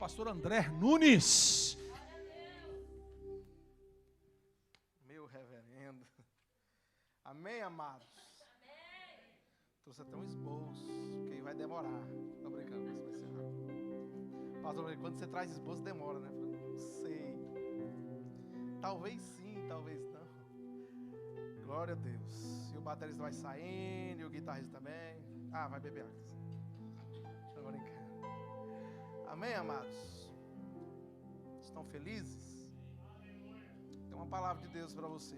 Pastor André Nunes. Meu reverendo. Amém, amados? Amém. Trouxe até um esboço, que aí vai demorar. Tô brincando, mas vai ser rápido. Pastor, quando você traz esboço, demora, né? Não sei. Talvez sim, talvez não. Glória a Deus. E o baterista vai saindo, e o guitarrista também. Ah, vai beber água. Tô brincando. Amém, amados? Estão felizes? Tem uma palavra de Deus para você.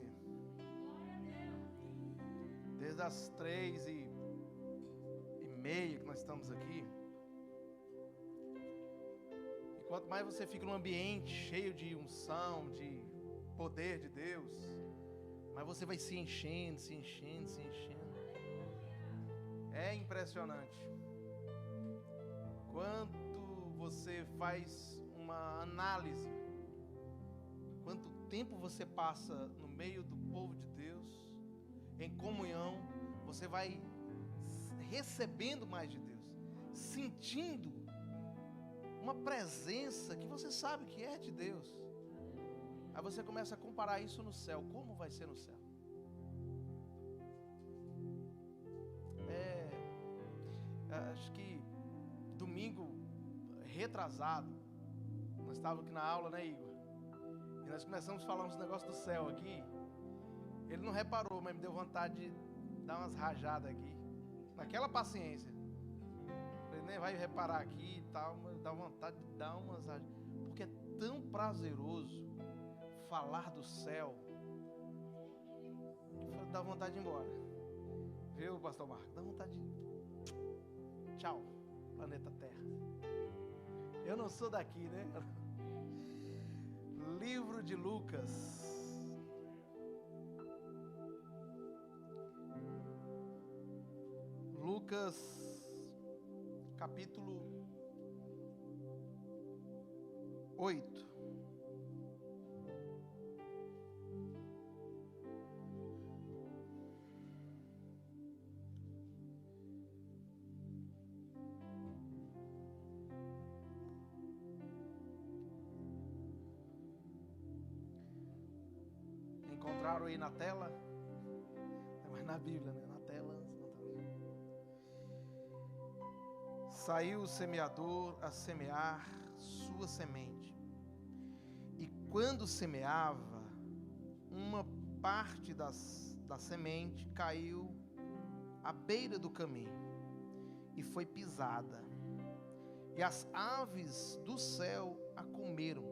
Desde as 3h30 que nós estamos aqui. E quanto mais você fica num ambiente cheio de unção, de poder de Deus, mais você vai se enchendo, se enchendo, se enchendo. É impressionante. Quando você faz uma análise, quanto tempo você passa no meio do povo de Deus, em comunhão, você vai recebendo mais de Deus, sentindo uma presença que você sabe que é de Deus. Aí você começa a comparar isso no céu. Como vai ser no céu? Acho que domingo retrasado, nós estávamos aqui na aula, né, Igor? E nós começamos a falar uns negócios do céu aqui. Ele não reparou, mas me deu vontade de dar umas rajadas aqui. Naquela paciência. Ele nem vai reparar aqui e tal, mas dá vontade de dar umas rajadas. Porque é tão prazeroso falar do céu. Dá vontade de ir embora. Viu, pastor Marco? Dá vontade de... Tchau, planeta Terra. Eu não sou daqui, né? Livro de Lucas. Lucas, capítulo 8. Encontraram aí na tela? Mas na Bíblia, né? Na tela. Saiu o semeador a semear sua semente. E quando semeava, uma parte da semente caiu à beira do caminho e foi pisada. E as aves do céu a comeram.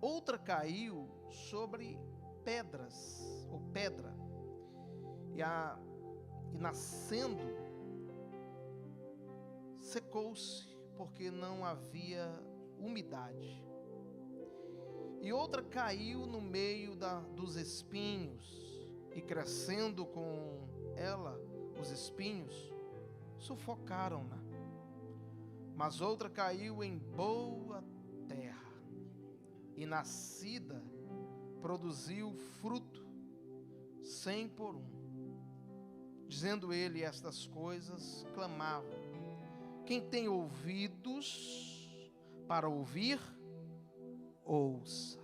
Outra caiu sobre pedras, ou pedra, e nascendo, secou-se, porque não havia umidade. E outra caiu no meio dos espinhos, e crescendo com ela os espinhos, sufocaram-na. Mas outra caiu em boa terra, e nascida, produziu fruto, 100 por 1. Dizendo ele estas coisas, clamava: quem tem ouvidos para ouvir, ouça.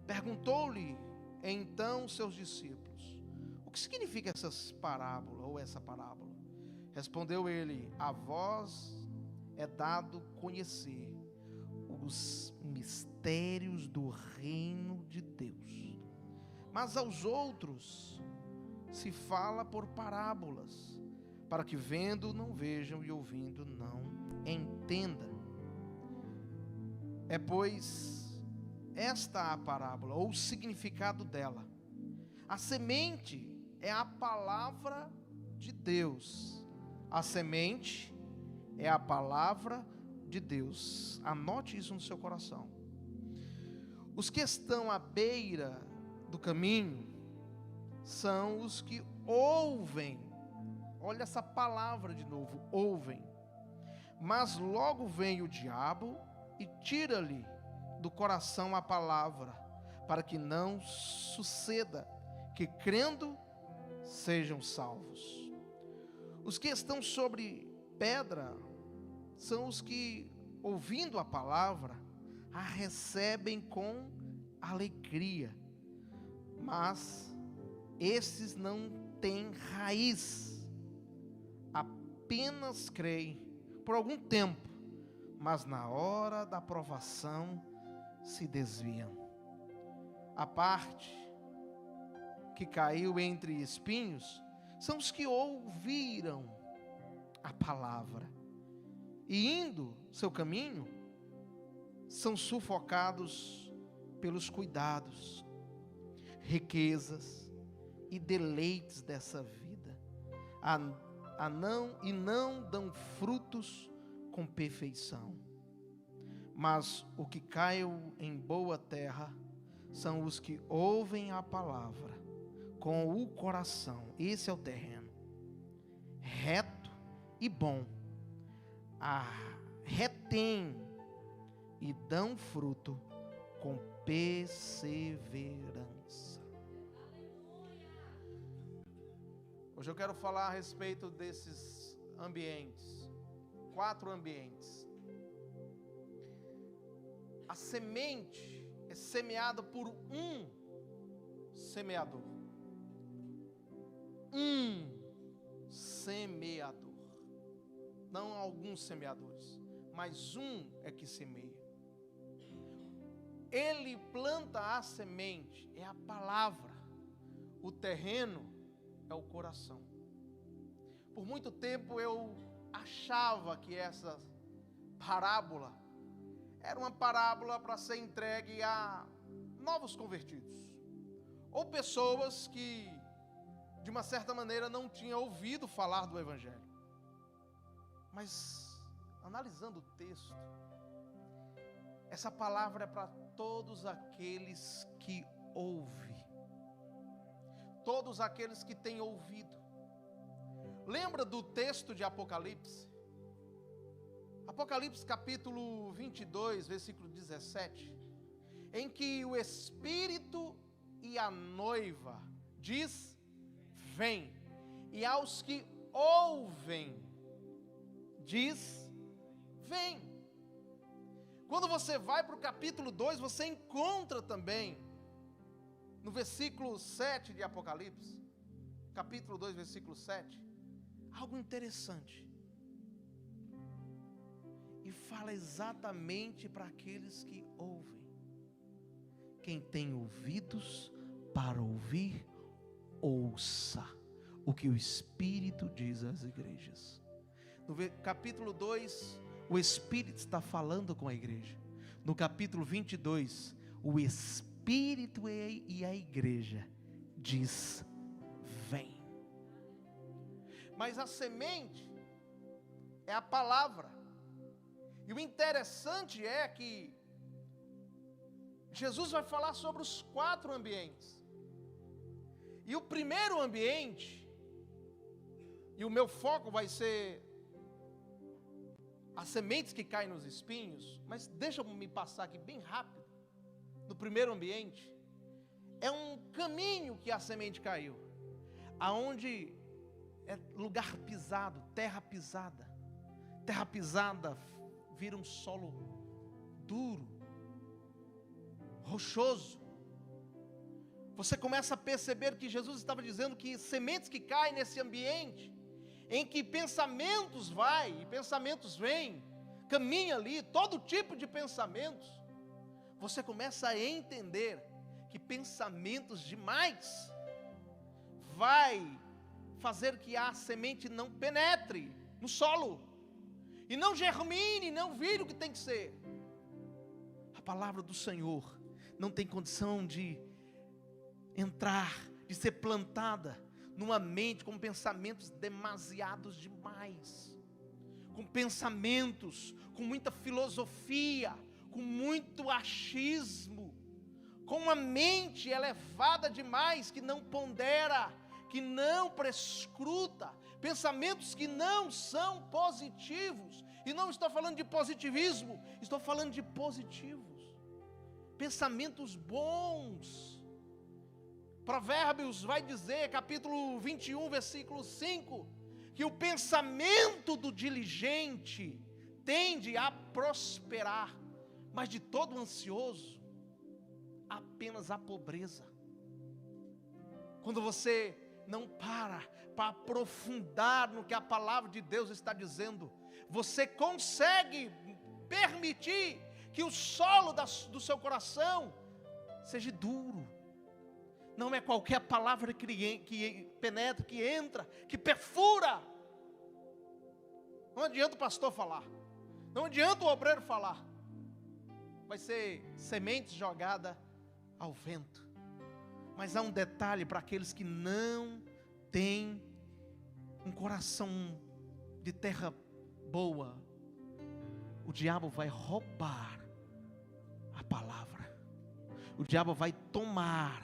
Perguntou-lhe então seus discípulos: o que significa essas parábolas, ou essa parábola? Respondeu ele: a vós é dado conhecer os mistérios do reino de Deus, mas aos outros se fala por parábolas, para que vendo não vejam e ouvindo não entendam. É pois esta a parábola, ou o significado dela. A semente é a palavra de Deus. A semente é a palavra de Deus. Anote isso no seu coração. Os que estão à beira do caminho são os que ouvem. Olha essa palavra de novo, ouvem. Mas logo vem o diabo e tira-lhe do coração a palavra, para que não suceda que, crendo, sejam salvos. Os que estão sobre pedra são os que ouvindo a palavra, a recebem com alegria, mas esses não têm raiz, apenas creem por algum tempo, mas na hora da provação se desviam. A parte que caiu entre espinhos são os que ouviram a palavra e, indo seu caminho, são sufocados pelos cuidados, riquezas e deleites dessa vida, e não dão frutos com perfeição. Mas o que caiu em boa terra são os que ouvem a palavra com o coração. Esse é o terreno reto e bom, retém e dão fruto com perseverança. Hoje eu quero falar a respeito desses ambientes, 4 ambientes. A semente é semeada por um semeador. Um semeador. Não alguns semeadores, mas um é que semeia. Ele planta a semente, é a palavra. O terreno é o coração. Por muito tempo eu achava que essa parábola era uma parábola para ser entregue a novos convertidos, ou pessoas que de uma certa maneira não tinham ouvido falar do Evangelho. Mas analisando o texto, essa palavra é para todos aqueles que ouvem, todos aqueles que têm ouvido. Lembra do texto de Apocalipse? Apocalipse capítulo 22, versículo 17, em que o Espírito e a noiva diz: vem, e aos que ouvem diz: vem. Quando você vai para o capítulo 2, você encontra também, no versículo 7 de Apocalipse, capítulo 2, versículo 7, algo interessante. E fala exatamente para aqueles que ouvem. Quem tem ouvidos para ouvir, ouça o que o Espírito diz às igrejas. No capítulo 2, o Espírito está falando com a igreja. No capítulo 22, o Espírito e a igreja diz: vem. Mas a semente é a palavra. E o interessante é que Jesus vai falar sobre os 4 ambientes. E o primeiro ambiente, e o meu foco vai ser as sementes que caem nos espinhos, mas deixa eu me passar aqui bem rápido. No primeiro ambiente, é um caminho que a semente caiu, aonde é lugar pisado, terra pisada. Terra pisada vira um solo duro, rochoso. Você começa a perceber que Jesus estava dizendo que sementes que caem nesse ambiente, em que pensamentos vai e pensamentos vêm, caminha ali, todo tipo de pensamentos, você começa a entender que pensamentos demais vai fazer que a semente não penetre no solo, e não germine, não vire o que tem que ser. A palavra do Senhor não tem condição de entrar, de ser plantada numa mente com pensamentos demasiados demais, com pensamentos, com muita filosofia, com muito achismo, com uma mente elevada demais, que não pondera, que não prescruta, pensamentos que não são positivos. E não estou falando de positivismo, estou falando de positivos, pensamentos bons. Provérbios vai dizer, capítulo 21, versículo 5, que o pensamento do diligente tende a prosperar, mas de todo ansioso, apenas a pobreza. Quando você não para aprofundar no que a palavra de Deus está dizendo, você consegue permitir que o solo do seu coração seja duro. Não é qualquer palavra que penetra, que entra, que perfura. Não adianta o pastor falar, não adianta o obreiro falar. Vai ser semente jogada ao vento. Mas há um detalhe para aqueles que não têm um coração de terra boa. O diabo vai roubar a palavra. O diabo vai tomar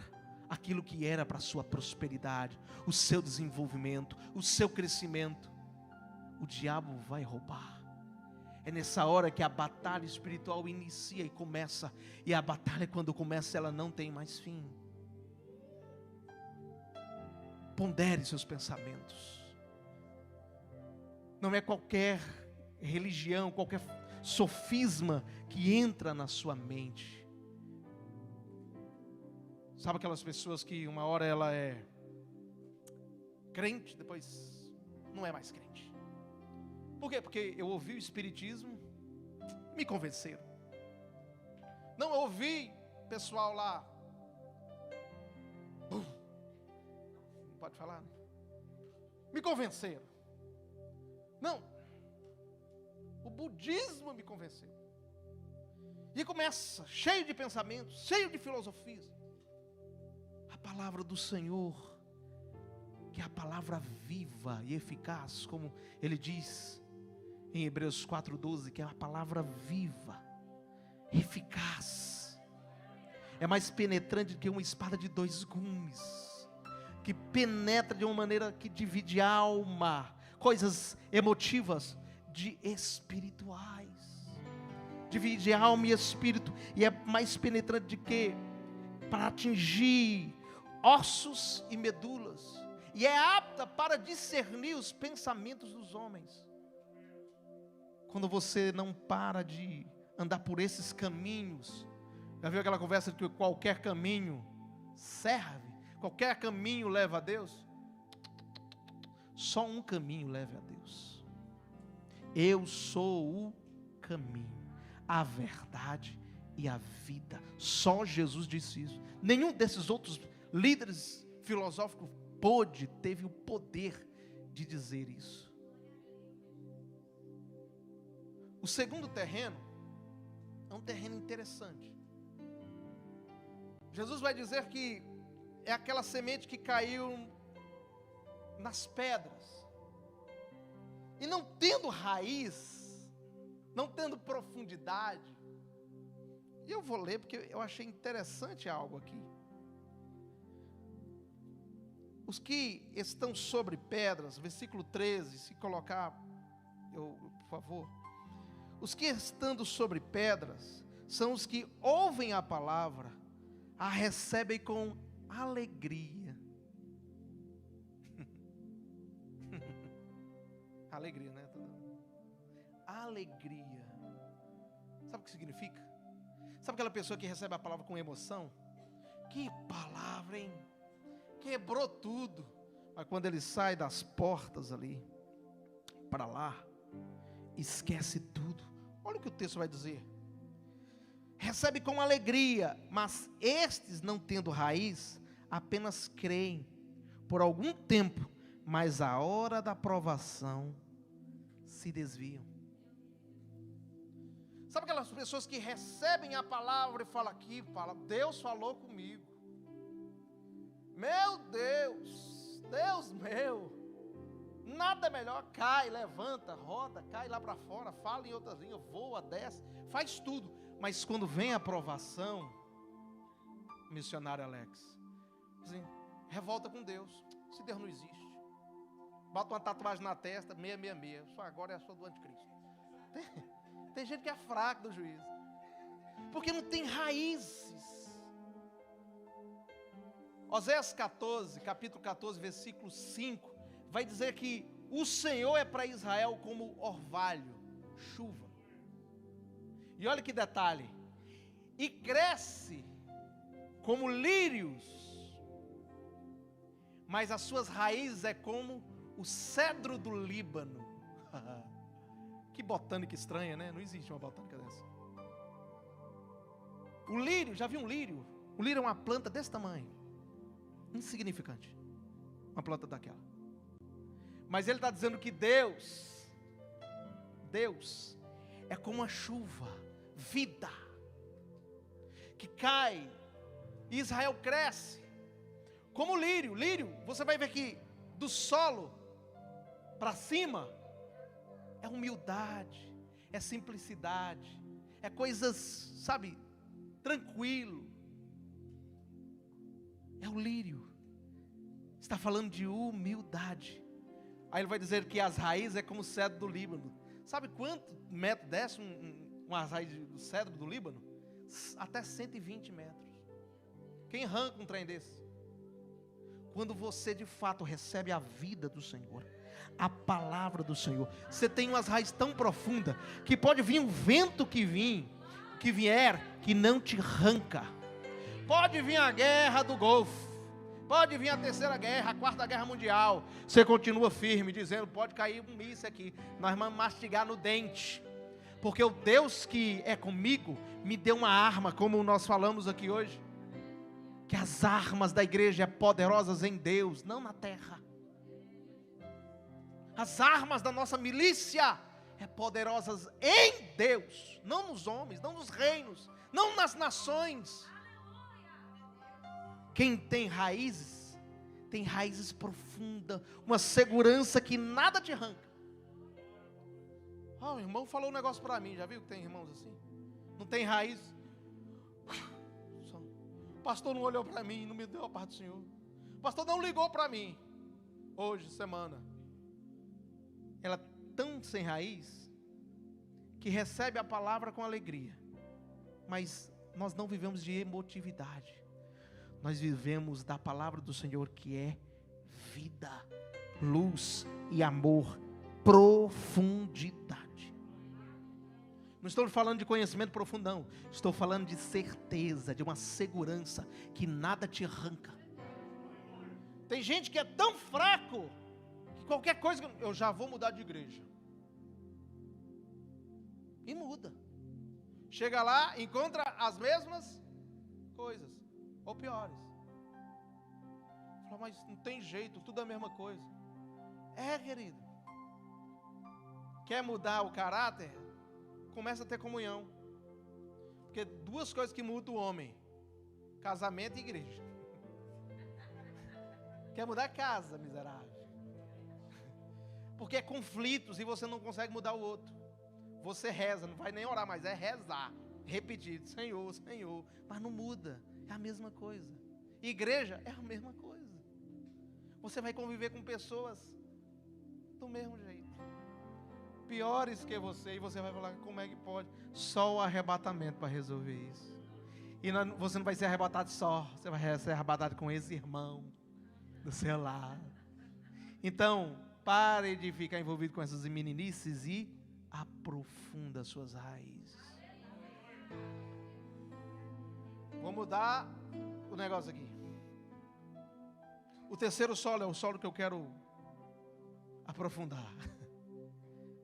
aquilo que era para a sua prosperidade, o seu desenvolvimento, o seu crescimento. O diabo vai roubar. É nessa hora que a batalha espiritual inicia e começa. E a batalha, quando começa, ela não tem mais fim. Pondere seus pensamentos. Não é qualquer religião, qualquer sofisma que entra na sua mente. Sabe aquelas pessoas que uma hora ela é crente, depois não é mais crente. Por quê? Porque eu ouvi o espiritismo, me convenceram. Não, eu ouvi pessoal lá, não pode falar, né? Me convenceram. Não, o budismo me convenceu. E começa, cheio de pensamentos, cheio de filosofias. A palavra do Senhor, que é a palavra viva e eficaz, como ele diz em Hebreus 4:12, que é a palavra viva, eficaz, é mais penetrante do que uma espada de 2 gumes, que penetra de uma maneira que divide a alma, coisas emotivas de espirituais, divide alma e espírito, e é mais penetrante do que para atingir ossos e medulas, e é apta para discernir os pensamentos dos homens. Quando você não para de andar por esses caminhos, já viu aquela conversa de que qualquer caminho serve, qualquer caminho leva a Deus? Só um caminho leva a Deus. Eu sou o caminho, a verdade e a vida. Só Jesus disse isso. Nenhum desses outros líderes filosóficos teve o poder de dizer isso. O segundo terreno é um terreno interessante. Jesus vai dizer que é aquela semente que caiu nas pedras, e não tendo raiz, não tendo profundidade. E eu vou ler porque eu achei interessante algo aqui. Os que estão sobre pedras, versículo 13, se colocar, por favor. Os que estando sobre pedras são os que ouvem a palavra, a recebem com alegria. Alegria, né? Alegria. Sabe o que significa? Sabe aquela pessoa que recebe a palavra com emoção? Que palavra, hein? Quebrou tudo. Mas quando ele sai das portas ali, para lá, esquece tudo. Olha o que o texto vai dizer. Recebe com alegria, mas estes, não tendo raiz, apenas creem por algum tempo, mas a hora da provação se desviam. Sabe aquelas pessoas que recebem a palavra e falam aqui, Deus falou comigo. Meu Deus, Deus meu, nada melhor, cai, levanta, roda, cai lá para fora, fala em outras línguas, voa, desce, faz tudo. Mas quando vem a aprovação, missionário Alex, assim, revolta com Deus, se Deus não existe. Bota uma tatuagem na testa, 666, só agora é a sua do anticristo. Tem gente que é fraco do juízo, porque não tem raízes. Oséias 14, capítulo 14, versículo 5, vai dizer que o Senhor é para Israel como orvalho, chuva. E olha que detalhe. E cresce como lírios, mas as suas raízes é como o cedro do Líbano. Que botânica estranha, né? Não existe uma botânica dessa. O lírio, já viu um lírio? O lírio é uma planta desse tamanho, insignificante, uma planta daquela. Mas ele está dizendo que Deus é como a chuva, vida, que cai, e Israel cresce, como o lírio. Lírio, você vai ver que do solo para cima, é humildade, é simplicidade, é coisas, sabe, tranquilo. É o lírio, está falando de humildade. Aí ele vai dizer que as raízes é como o cedro do Líbano. Sabe quanto metro desce uma raiz do cedro do Líbano? Até 120 metros. Quem arranca um trem desse? Quando você de fato recebe a vida do Senhor, a palavra do Senhor, você tem umas raízes tão profundas, que pode vir um vento que vier, que não te arranca. Pode vir a guerra do Golfo, pode vir a terceira guerra, a quarta guerra mundial, você continua firme, dizendo, pode cair um míssil aqui, nós vamos mastigar no dente, porque o Deus que é comigo, me deu uma arma, como nós falamos aqui hoje, que as armas da igreja são poderosas em Deus, não na terra. As armas da nossa milícia são poderosas em Deus, não nos homens, não nos reinos, não nas nações. Quem tem raízes profundas, uma segurança que nada te arranca. O irmão falou um negócio para mim, já viu que tem irmãos assim? Não tem raiz. O pastor não olhou para mim, não me deu a paz do Senhor. O pastor não ligou para mim. Hoje, semana. Ela é tão sem raiz, que recebe a palavra com alegria. Mas nós não vivemos de emotividade. Nós vivemos da palavra do Senhor, que é vida, luz e amor, profundidade. Não estou falando de conhecimento profundo, não. Estou falando de certeza, de uma segurança que nada te arranca. Tem gente que é tão fraco, que qualquer coisa, eu já vou mudar de igreja. E muda. Chega lá, encontra as mesmas coisas, ou piores. Fala, mas não tem jeito, tudo é a mesma coisa. Querido. Quer mudar o caráter? Começa a ter comunhão. Porque duas coisas que mudam o homem: casamento e igreja. Quer mudar a casa, miserável. Porque é conflitos e você não consegue mudar o outro. Você reza, não vai nem orar, mas é rezar, repetir, Senhor, Senhor, mas não muda, é a mesma coisa. Igreja é a mesma coisa. Você vai conviver com pessoas do mesmo jeito, piores que você, e você vai falar, como é que pode? Só o arrebatamento para resolver isso. E você não vai ser arrebatado só, você vai ser arrebatado com esse irmão do seu lado. Então, pare de ficar envolvido com essas meninices e aprofunda suas raízes. Vou mudar o negócio aqui. O terceiro solo é o solo que eu quero aprofundar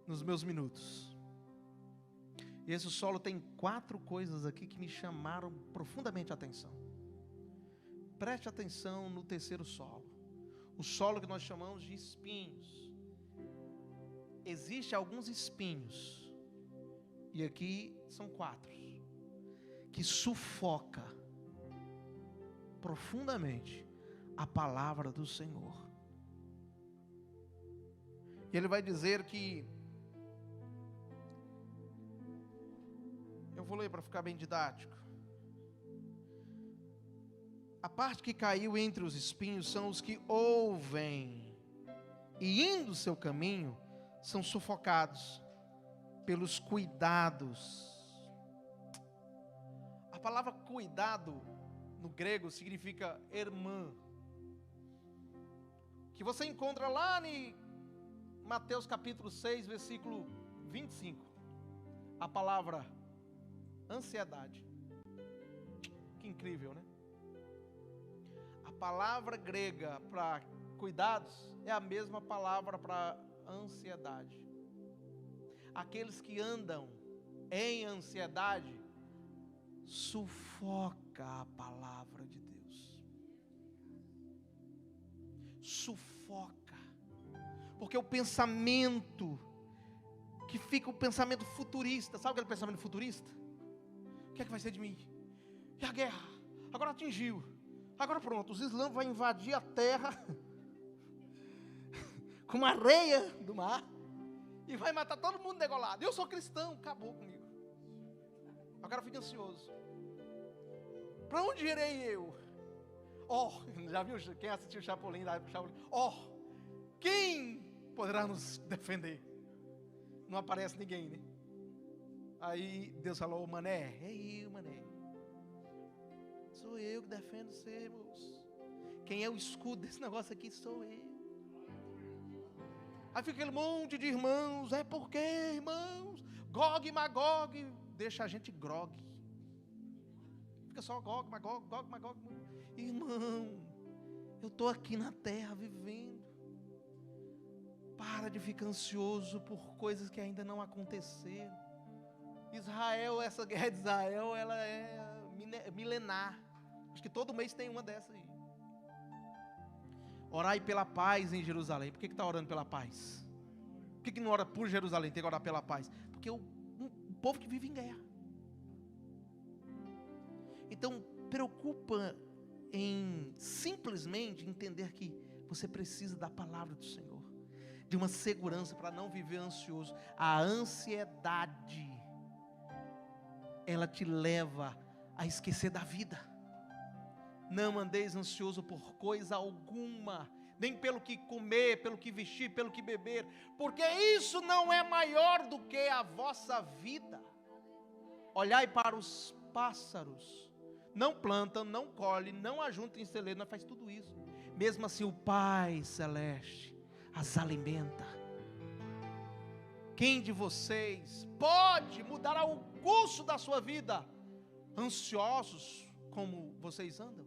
nos meus minutos. E esse solo tem 4 coisas aqui que me chamaram profundamente a atenção. Preste atenção no terceiro solo. O solo que nós chamamos de espinhos. Existem alguns espinhos, e aqui são 4, que sufoca profundamente a palavra do Senhor. E ele vai dizer que, eu vou ler para ficar bem didático. A parte que caiu entre os espinhos são os que ouvem, e indo o seu caminho, são sufocados pelos cuidados. A palavra cuidado no grego significa irmã, que você encontra lá em Mateus capítulo 6, versículo 25. A palavra Ansiedade. Que incrível, né? A palavra grega para cuidados é a mesma palavra para ansiedade. Aqueles que andam em ansiedade sufoca a palavra de Deus. Sufoca. Porque o pensamento que fica o pensamento futurista, sabe aquele pensamento futurista? O que é que vai ser de mim? E a guerra? Agora atingiu. Agora pronto, os islãs vão invadir a terra com uma areia do mar e vai matar todo mundo degolado. Eu sou cristão, acabou comigo. Agora fica ansioso. Para onde irei eu? Já viu quem assistiu o Chapolin? Quem poderá nos defender? Não aparece ninguém, né? Aí Deus falou, mané, é eu, mané. Sou eu que defendo você, moço. Quem é o escudo desse negócio aqui sou eu. Aí fica aquele monte de irmãos, é porque, irmãos, Gog e Magog, deixa a gente grogue. Fica só Gog, Magog. Irmão, eu estou aqui na terra vivendo. Para de ficar ansioso por coisas que ainda não aconteceram. Israel, essa guerra de Israel, ela é milenar. Acho que todo mês tem uma dessa aí. Orai pela paz em Jerusalém. Por que está orando pela paz? Por que não ora por Jerusalém, tem que orar pela paz? Porque o povo que vive em guerra. Então, preocupa em simplesmente entender que você precisa da palavra do Senhor, de uma segurança para não viver ansioso. A ansiedade, ela te leva a esquecer da vida. Não andeis ansioso por coisa alguma, nem pelo que comer, pelo que vestir, pelo que beber, porque isso não é maior do que a vossa vida. Olhai para os pássaros, não plantam, não colhem, não ajuntam em celeiro, não faz tudo isso. Mesmo assim o Pai Celeste as alimenta. Quem de vocês pode mudar o curso da sua vida ansiosos como vocês andam?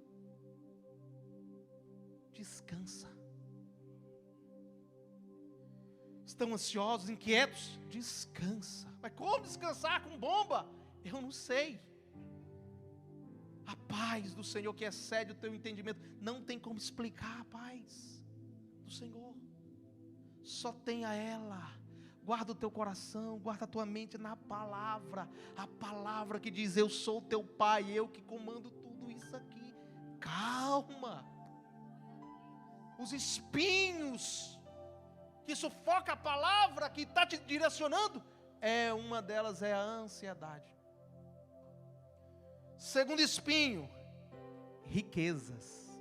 Descansa. Estão ansiosos, inquietos? Descansa. Mas como descansar com bomba? Eu não sei. A paz do Senhor que excede o teu entendimento, não tem como explicar a paz do Senhor. Só tenha ela. Guarda o teu coração, guarda a tua mente na palavra. A palavra que diz, eu sou teu pai, eu que comando tudo isso aqui. Calma. Os espinhos que sufoca a palavra que está te direcionando, uma delas é a ansiedade. Segundo espinho, riquezas.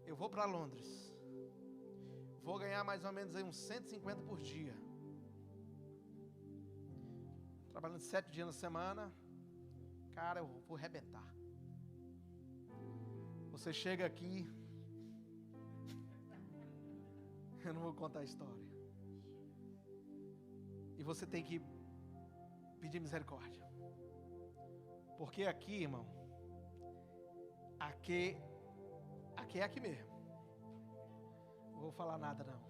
Eu vou para Londres, vou ganhar mais ou menos aí uns 150 por dia, trabalhando 7 dias na semana. Cara, eu vou arrebentar. Você chega aqui, eu não vou contar a história, e você tem que pedir misericórdia, porque aqui, irmão, aqui é aqui mesmo. Não vou falar nada não.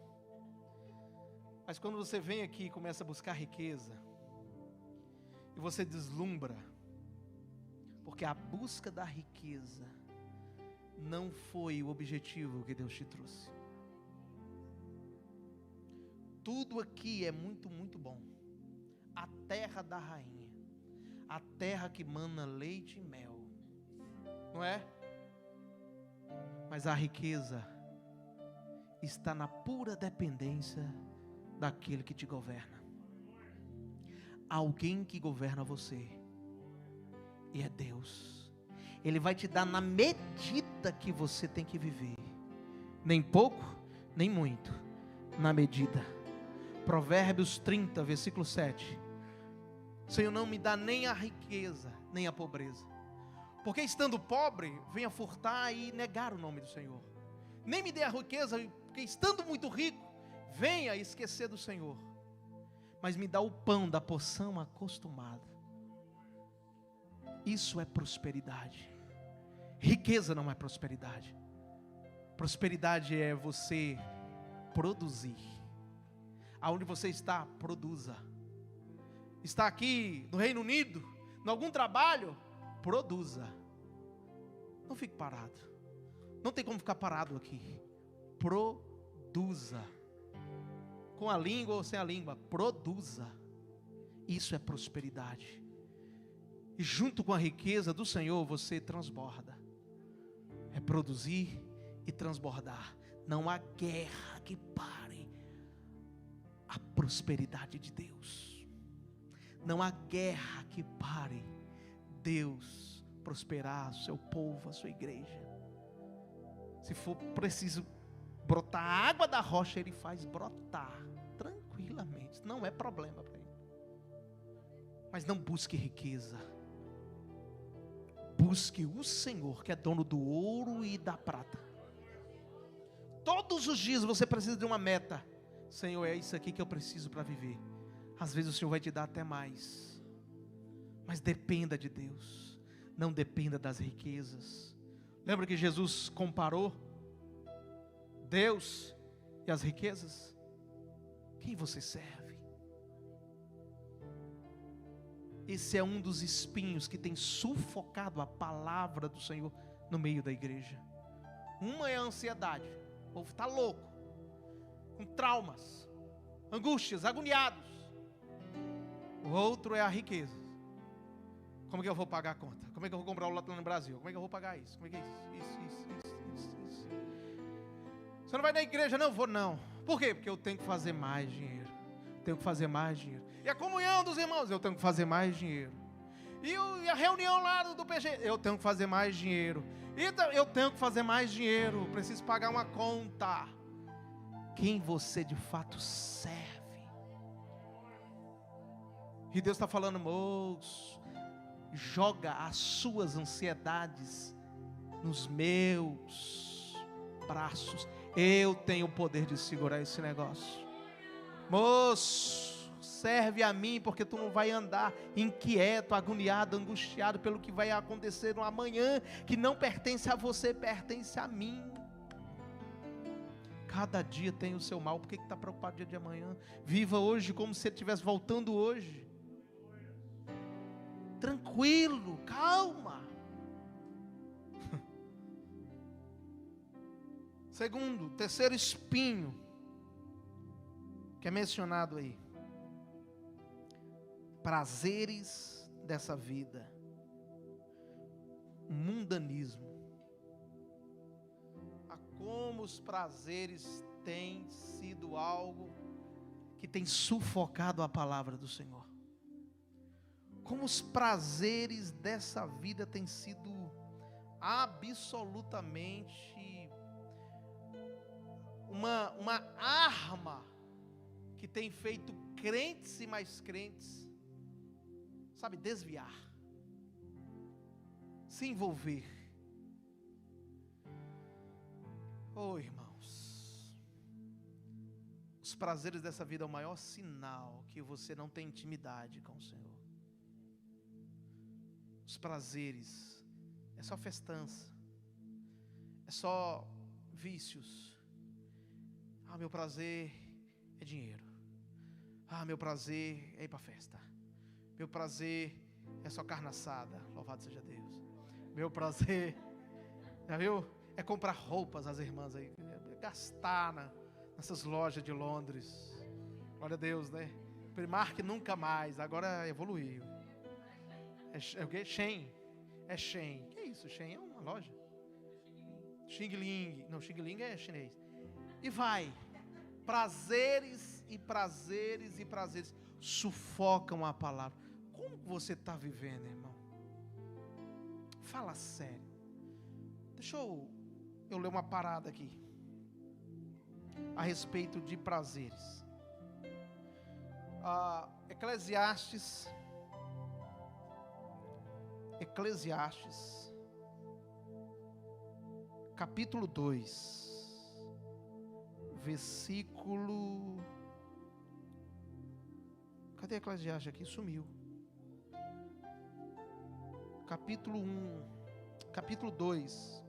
Mas quando você vem aqui e começa a buscar riqueza, e você deslumbra, porque a busca da riqueza não foi o objetivo que Deus te trouxe. Tudo aqui é muito, muito bom. A terra da rainha, a terra que mana leite e mel, não é? Mas a riqueza está na pura dependência daquele que te governa. Alguém que governa você, e é Deus. Ele vai te dar na medida que você tem que viver, nem pouco, nem muito, na medida. Provérbios 30, versículo 7. Senhor, não me dá nem a riqueza, nem a pobreza, porque estando pobre, venha furtar e negar o nome do Senhor. Nem me dê a riqueza, porque estando muito rico, venha esquecer do Senhor. mas me dá o pão da porção acostumada. Isso é prosperidade. Riqueza não é prosperidade. Prosperidade é você produzir. Aonde você está, produza. Está aqui no Reino Unido, em algum trabalho, produza. Não fique parado. Não tem como ficar parado aqui. Produza. Com a língua ou sem a língua, produza. Isso é prosperidade. E junto com a riqueza do Senhor, você transborda. É produzir e transbordar. Não há guerra que pare a prosperidade de Deus. Não há guerra que pare Deus prosperar o seu povo, a sua igreja. Se for preciso brotar a água da rocha, Ele faz brotar tranquilamente. Não é problema para Ele. Mas não busque riqueza. Busque o Senhor, que é dono do ouro e da prata. Todos os dias você precisa de uma meta. Senhor, é isso aqui que eu preciso para viver. Às vezes o Senhor vai te dar até mais. Mas dependa de Deus. Não dependa das riquezas. Lembra que Jesus comparou Deus e as riquezas? Quem você serve? Esse é um dos espinhos que tem sufocado a palavra do Senhor no meio da igreja. Uma é a ansiedade. O povo está louco, com traumas, angústias, agoniados. O outro é a riqueza. Como é que eu vou pagar a conta? Como é que eu vou comprar o lote lá no Brasil? Como é que eu vou pagar isso? Como é que é isso? Você não vai na igreja? Não, vou não. Por quê? Porque eu tenho que fazer mais dinheiro. Tenho que fazer mais dinheiro. E a comunhão dos irmãos? Eu tenho que fazer mais dinheiro. E a reunião lá do PG? Eu tenho que fazer mais dinheiro. Eu tenho que fazer mais dinheiro. Preciso pagar uma conta. Quem você de fato serve? E Deus está falando, moço, joga as suas ansiedades nos meus braços. Eu tenho o poder de segurar esse negócio. Moço, serve a mim, porque tu não vai andar inquieto, agoniado, angustiado pelo que vai acontecer no amanhã, que não pertence a você, pertence a mim. Cada dia tem o seu mal. Por que está preocupado dia de amanhã? Viva hoje como se ele estivesse voltando hoje. Tranquilo, calma. Segundo, terceiro espinho que é mencionado aí: prazeres dessa vida, mundanismo. A como os prazeres têm sido algo que tem sufocado a palavra do Senhor. Como os prazeres dessa vida têm sido absolutamente uma arma que tem feito crentes e mais crentes, sabe, desviar, se envolver. Oh, irmãos, os prazeres dessa vida é o maior sinal que você não tem intimidade com o Senhor. Os prazeres é só festança, é só vícios. Ah, meu prazer é dinheiro. Ah, meu prazer é ir para festa. Meu prazer é só carne assada. Louvado seja Deus. Meu prazer, já viu? É comprar roupas às irmãs aí, é gastar nessas lojas de Londres. Glória a Deus, né? Primark nunca mais, agora evoluiu. É o quê? Shein. É Shein. Que é isso? Shein é uma loja. Xing Ling. Não, Xing Ling é chinês. E vai. Prazeres e prazeres e prazeres sufocam a palavra. Como você está vivendo, irmão? Fala sério. Deixa eu ler uma parada aqui a respeito de prazeres. Eclesiastes, capítulo 2, versículo Cadê Eclesiastes aqui? Sumiu. Capítulo 1, capítulo 2.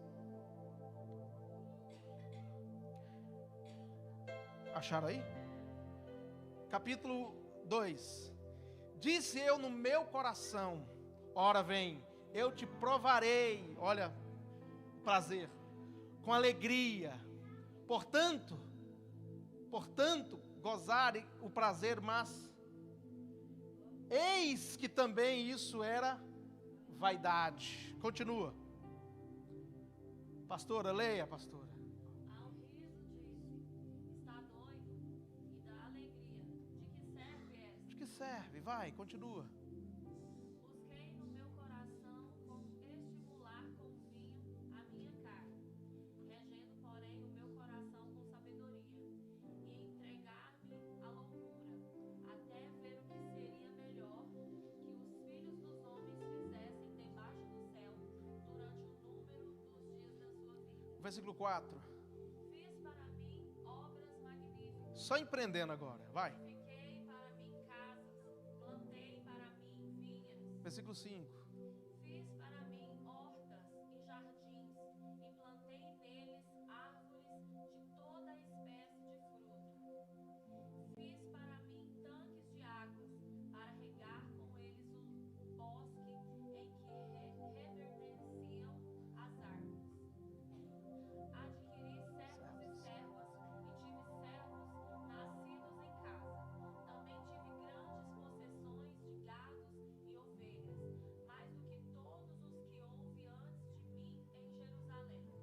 Acharam aí? Capítulo 2. Disse eu no meu coração, ora vem, eu te provarei, olha, prazer, com alegria. Portanto, gozar o prazer, mas eis que também isso era vaidade. Continua. Pastora, leia, pastora. Ao riso disse, está doido, e da alegria, de que serve esta? De que serve? Vai, continua. Busquei no meu coração como estimular com vinho a minha carne, regendo, porém, o meu coração com sabedoria, e entregar-me à loucura, até ver o que seria melhor que os filhos dos homens fizessem debaixo do céu durante o número dos dias da sua vida. Versículo 4. Fiz para mim obras magníficas. Só empreendendo agora, vai. Edifiquei para mim casas, plantei para mim vinhas, Versículo 5. fiz para mim hortas e jardins, e plantei neles árvores de toda espécie de fruto. Fiz para mim tanques de águas, para regar com eles o bosque em que reverdeciam as árvores. Adquiri servos e servas, e tive servos nascidos em casa. Também tive grandes possessões de gados e ovelhas, mais do que todos os que houve antes de mim em Jerusalém.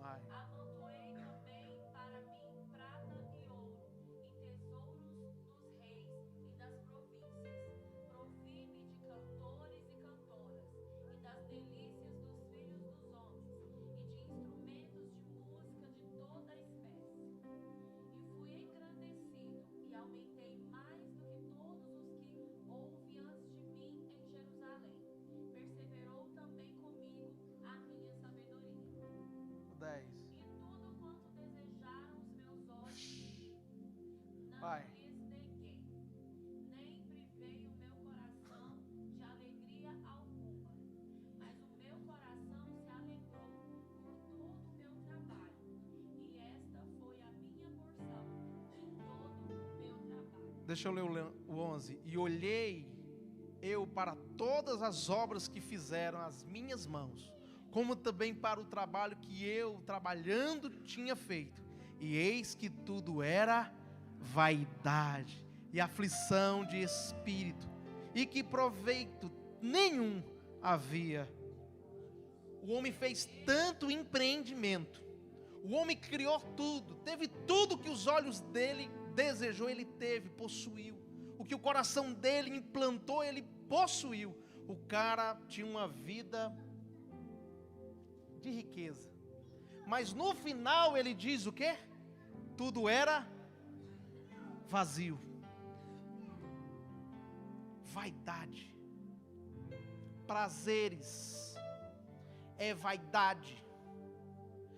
Vai. Amontoei também para mim prata e ouro, e tesouros dos reis e das províncias. Provi-me de cantores e cantoras, e das delícias dos filhos dos homens, e de instrumentos de música de toda a espécie. E fui engrandecido, e aumentei mais do que todos os que houve antes de mim em Jerusalém. Perseverou também comigo a minha sabedoria. 10. E tudo quanto desejaram os meus olhos, não Vai. lhes neguei, nem privei o meu coração de alegria alguma. Mas o meu coração se alegrou por todo o meu trabalho, e esta foi a minha porção em todo o meu trabalho. Deixa eu ler o 11. E olhei eu para todas as obras que fizeram as minhas mãos, como também para o trabalho que eu, trabalhando, tinha feito. E eis que tudo era vaidade e aflição de espírito, e que proveito nenhum havia. O homem fez tanto empreendimento, o homem criou tudo, teve tudo que os olhos dele desejou, ele teve, possuiu. O que o coração dele implantou, ele possuiu. O cara tinha uma vida de riqueza, mas no final ele diz o quê? Tudo era vazio. Vaidade, prazeres, é vaidade.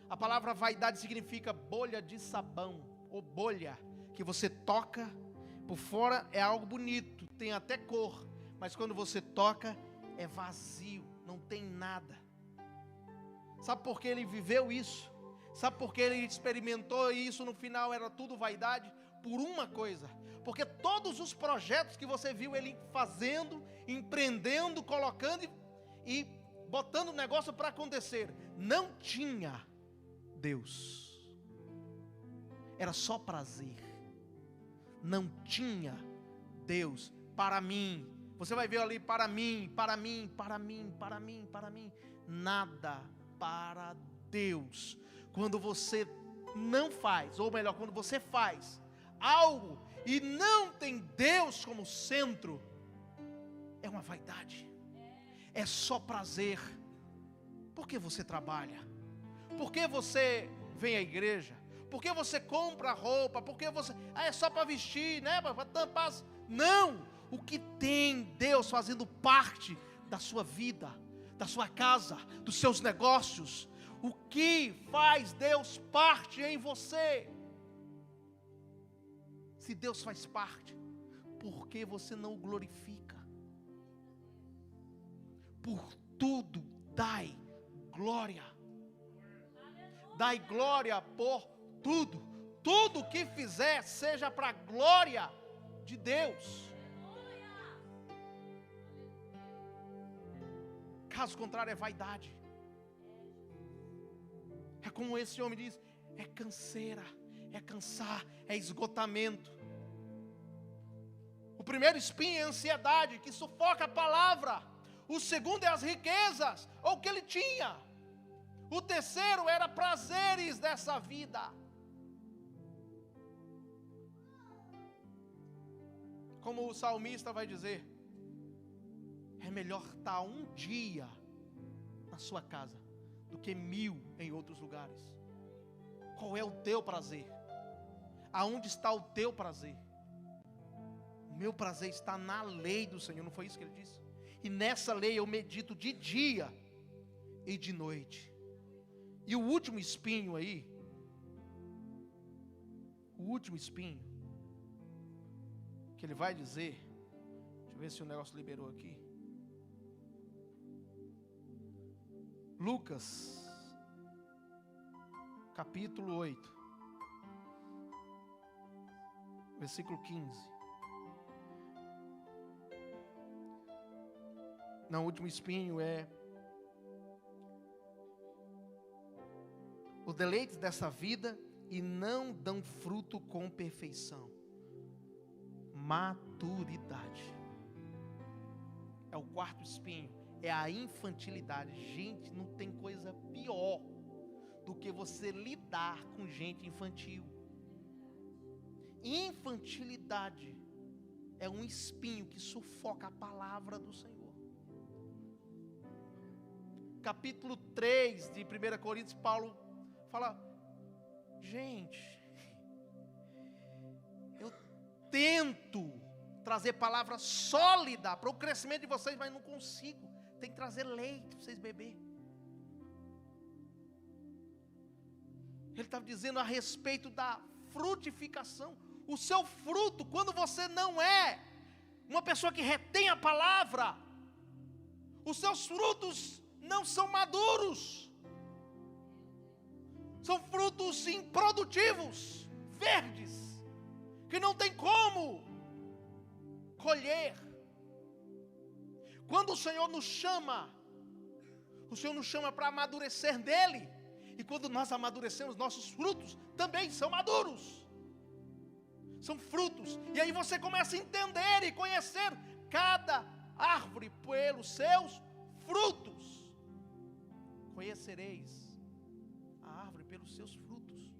A palavra vaidade significa bolha de sabão, ou bolha, que você toca, por fora é algo bonito, tem até cor, mas quando você toca, é vazio, não tem nada. Sabe por que ele viveu isso? Sabe por que ele experimentou isso? No final era tudo vaidade? Por uma coisa, porque todos os projetos que você viu ele fazendo, empreendendo, colocando e botando o negócio para acontecer, não tinha Deus, era só prazer, não tinha Deus. Para mim, você vai ver ali, para mim, para mim, para mim, para mim, para mim, nada para Deus. Quando você não faz, ou melhor, quando você faz algo e não tem Deus como centro, é uma vaidade, é só prazer. Por que você trabalha? Por que você vem à igreja? Por que você compra roupa? Por que você... é só para vestir, né? Para tampar... Não! O que tem Deus fazendo parte da sua vida, da sua casa, dos seus negócios? O que faz Deus parte em você? Se Deus faz parte, porque você não o glorifica. Por tudo dai glória. Dai glória por tudo. Tudo que fizer seja para a glória de Deus. Caso contrário é vaidade. É como esse homem diz, é canseira, é cansar, é esgotamento. O primeiro espinho é a ansiedade, que sufoca a palavra. O segundo é as riquezas, ou o que ele tinha. O terceiro era prazeres dessa vida. Como o salmista vai dizer, é melhor estar um dia na sua casa do que 1000 em outros lugares. Qual é o teu prazer? Aonde está o teu prazer? O meu prazer está na lei do Senhor, não foi isso que ele disse? E nessa lei eu medito de dia e de noite. E o último espinho aí, que ele vai dizer, deixa eu ver se o negócio liberou aqui. Lucas, capítulo 8, versículo 15. Não, o último espinho é: os deleites dessa vida e não dão fruto com perfeição. Maturidade. É o quarto espinho. É a infantilidade. Gente, não tem coisa pior do que você lidar com gente infantil. Infantilidade é um espinho que sufoca a palavra do Senhor. Capítulo 3 de 1 Coríntios, Paulo fala: gente, eu tento trazer palavra sólida para o crescimento de vocês, mas não consigo. Tem que trazer leite para vocês beber. Ele estava dizendo a respeito da frutificação. O seu fruto, quando você não é uma pessoa que retém a palavra, os seus frutos não são maduros. São frutos improdutivos, verdes, que não tem como colher. Quando o Senhor nos chama para amadurecer nele. E quando nós amadurecemos, nossos frutos também são maduros. São frutos. E aí você começa a entender e conhecer cada árvore pelos seus frutos. Conhecereis a árvore pelos seus frutos.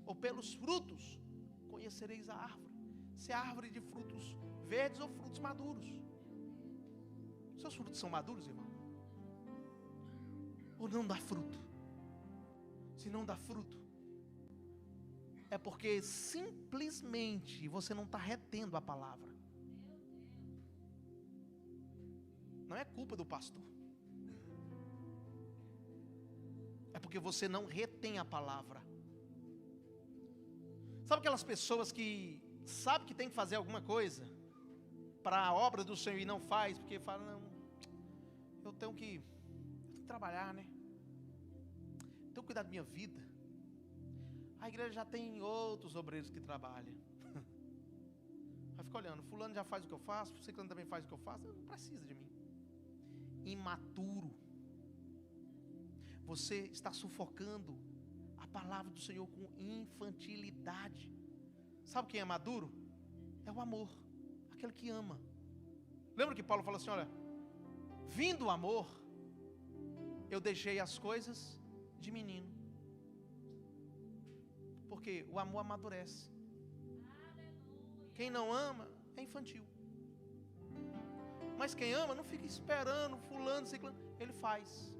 Ou pelos frutos conhecereis a árvore. Se é árvore de frutos verdes ou frutos maduros. Seus frutos são maduros, irmão? Ou não dá fruto? Se não dá fruto, é porque simplesmente você não está retendo a palavra. Não é culpa do pastor. É porque você não retém a palavra. Sabe aquelas pessoas que sabem que tem que fazer alguma coisa para a obra do Senhor e não faz, porque fala: não, eu tenho que trabalhar, né? Tenho que cuidar da minha vida. A igreja já tem outros obreiros que trabalham. Vai ficar olhando, fulano já faz o que eu faço, ciclano também faz o que eu faço, não precisa de mim. Imaturo. Você está sufocando a palavra do Senhor com infantilidade. Sabe quem é maduro? É o amor, aquele que ama. Lembra que Paulo falou assim: olha, vindo o amor, eu deixei as coisas de menino. Porque o amor amadurece. Quem não ama é infantil. Mas quem ama não fica esperando fulano, ciclano. Ele faz.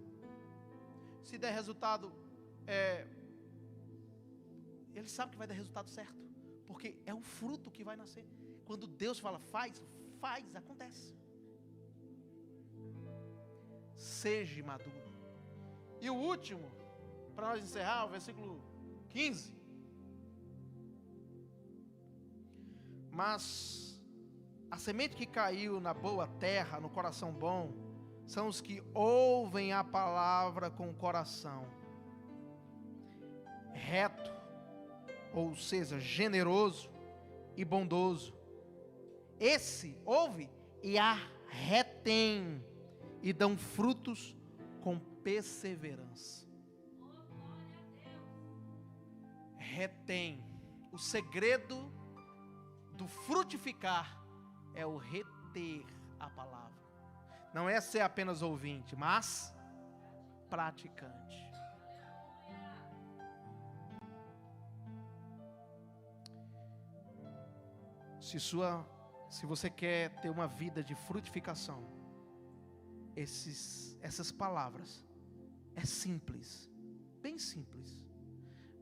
Se der resultado, ele sabe que vai dar resultado certo. Porque é o fruto que vai nascer. Quando Deus fala faz, acontece. Seja maduro. E o último, para nós encerrar, o versículo 15. Mas A semente que caiu na boa terra, no coração bom, são os que ouvem a palavra com o coração reto, ou seja, generoso e bondoso. Esse ouve e a retém, e dão frutos com perseverança. Retém. O segredo do frutificar é o reter a palavra. Não é ser apenas ouvinte, mas praticante. Se você quer ter uma vida de frutificação, essas palavras é simples, bem simples,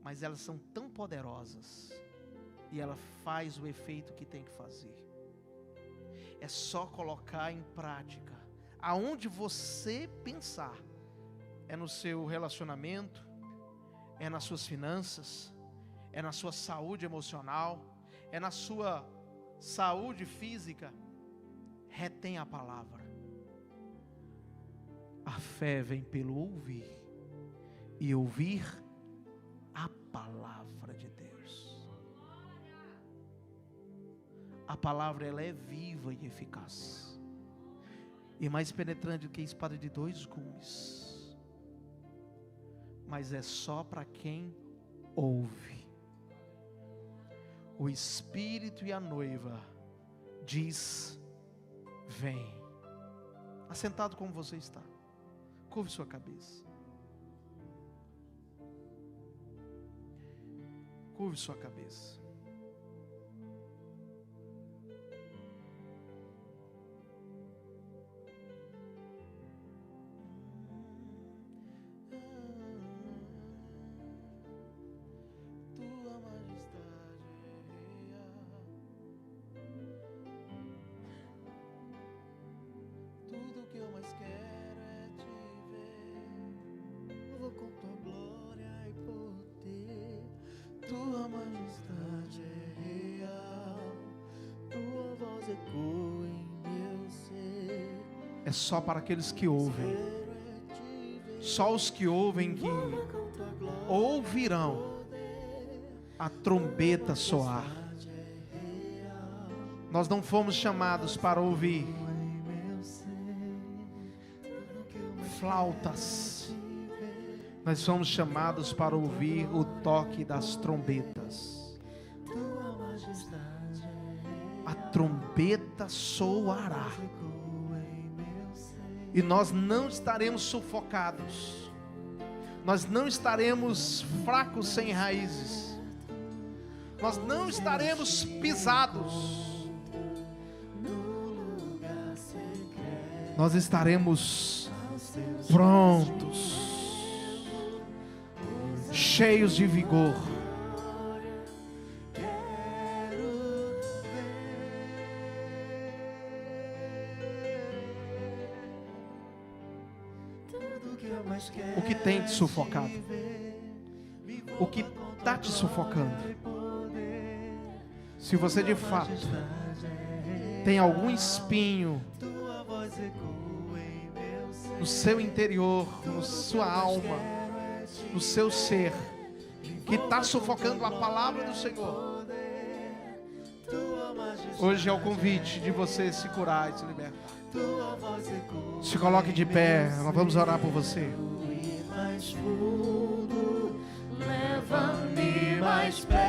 mas elas são tão poderosas e ela faz o efeito que tem que fazer. É só colocar em prática. Aonde você pensar, é no seu relacionamento, é nas suas finanças, é na sua saúde emocional, é na sua saúde física. Retém a palavra. A fé vem pelo ouvir, e ouvir a palavra de Deus. A palavra, ela é viva e eficaz, e mais penetrante do que espada de 2 gumes, mas é só para quem ouve. O Espírito e a noiva diz: vem. Assentado como você está, curve sua cabeça. Curve sua cabeça. Tua majestade é real. Tudo que eu mais quero é te ver. Eu vou com tua glória e poder. Tua majestade é real. Tua voz ecoa em meu ser. É só para aqueles que ouvem. Só os que ouvem que ouvirão a trombeta soar. Nós não fomos chamados para ouvir flautas. Nós somos chamados para ouvir o toque das trombetas. A trombeta soará. E nós não estaremos sufocados. Nós não estaremos fracos sem raízes. Nós não estaremos pisados. Nós estaremos prontos, cheios de vigor. O que tem te sufocado? O que está te sufocando? Se você de fato tem algum espinho no seu interior, na sua alma, no seu ser, que está sufocando a palavra do Senhor, hoje é o convite de você se curar e se libertar. Se coloque de pé, nós vamos orar por você. Leva-me mais perto.